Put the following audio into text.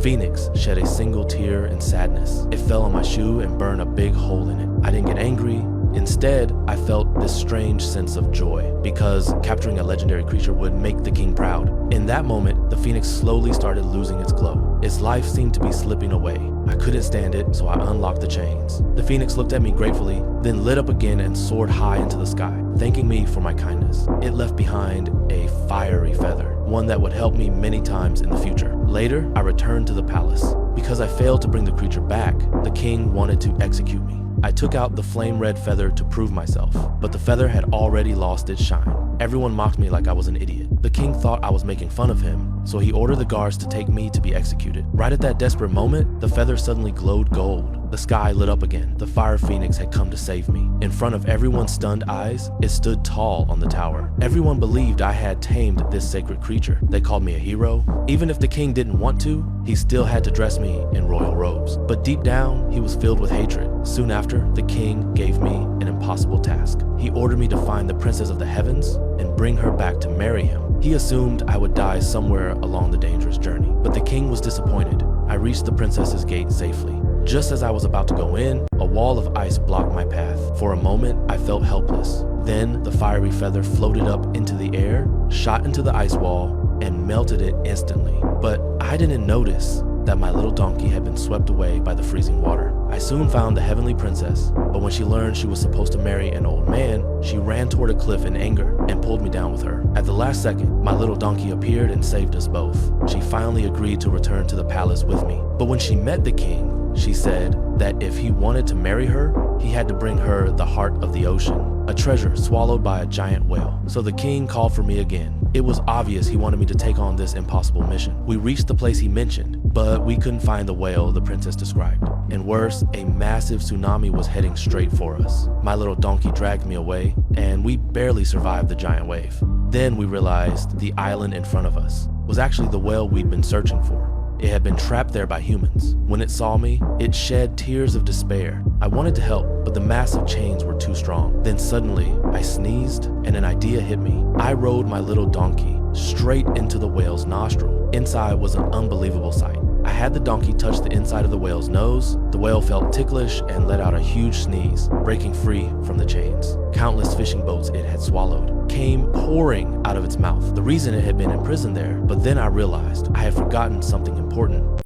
phoenix shed a single tear in sadness. It fell on my shoe and burned a big hole in it. I didn't get angry. Instead, I felt this strange sense of joy because capturing a legendary creature would make the king proud. In that moment, the phoenix slowly started losing its glow. Its life seemed to be slipping away. I couldn't stand it, so I unlocked the chains. The phoenix looked at me gratefully, then lit up again and soared high into the sky, thanking me for my kindness. It left behind a fiery feather, one that would help me many times in the future. Later, I returned to the palace. Because I failed to bring the creature back, the king wanted to execute me. I took out the flame red feather to prove myself, but the feather had already lost its shine. Everyone mocked me like I was an idiot. The king thought I was making fun of him, so he ordered the guards to take me to be executed. Right at that desperate moment, the feather suddenly glowed gold. The sky lit up again. The fire phoenix had come to save me. In front of everyone's stunned eyes, it stood tall on the tower. Everyone believed I had tamed this sacred creature. They called me a hero. Even if the king didn't want to, he still had to dress me in royal robes. But deep down, he was filled with hatred. Soon after, the king gave me an impossible task. He ordered me to find the princess of the heavens and bring her back to marry him. He assumed I would die somewhere along the dangerous journey, but the king was disappointed. I reached the princess's gate safely. Just as I was about to go in, a wall of ice blocked my path. For a moment, I felt helpless. Then the fiery feather floated up into the air, shot into the ice wall, and melted it instantly. But I didn't notice that my little donkey had been swept away by the freezing water. I soon found the heavenly princess, but when she learned she was supposed to marry an old man, she ran toward a cliff in anger and pulled me down with her. At the last second, my little donkey appeared and saved us both. She finally agreed to return to the palace with me. But when she met the king, she said that if he wanted to marry her, he had to bring her the heart of the ocean, a treasure swallowed by a giant whale. So the king called for me again. It was obvious he wanted me to take on this impossible mission. We reached the place he mentioned, but we couldn't find the whale the princess described. And worse, a massive tsunami was heading straight for us. My little donkey dragged me away, and we barely survived the giant wave. Then we realized the island in front of us was actually the whale we'd been searching for. It had been trapped there by humans. When it saw me, it shed tears of despair. I wanted to help, but the massive chains were too strong. Then suddenly, I sneezed and an idea hit me. I rode my little donkey straight into the whale's nostril. Inside was an unbelievable sight. I had the donkey touch the inside of the whale's nose. The whale felt ticklish and let out a huge sneeze, breaking free from the chains. Countless fishing boats it had swallowed came pouring out of its mouth. The reason it had been imprisoned there, but then I realized I had forgotten something important.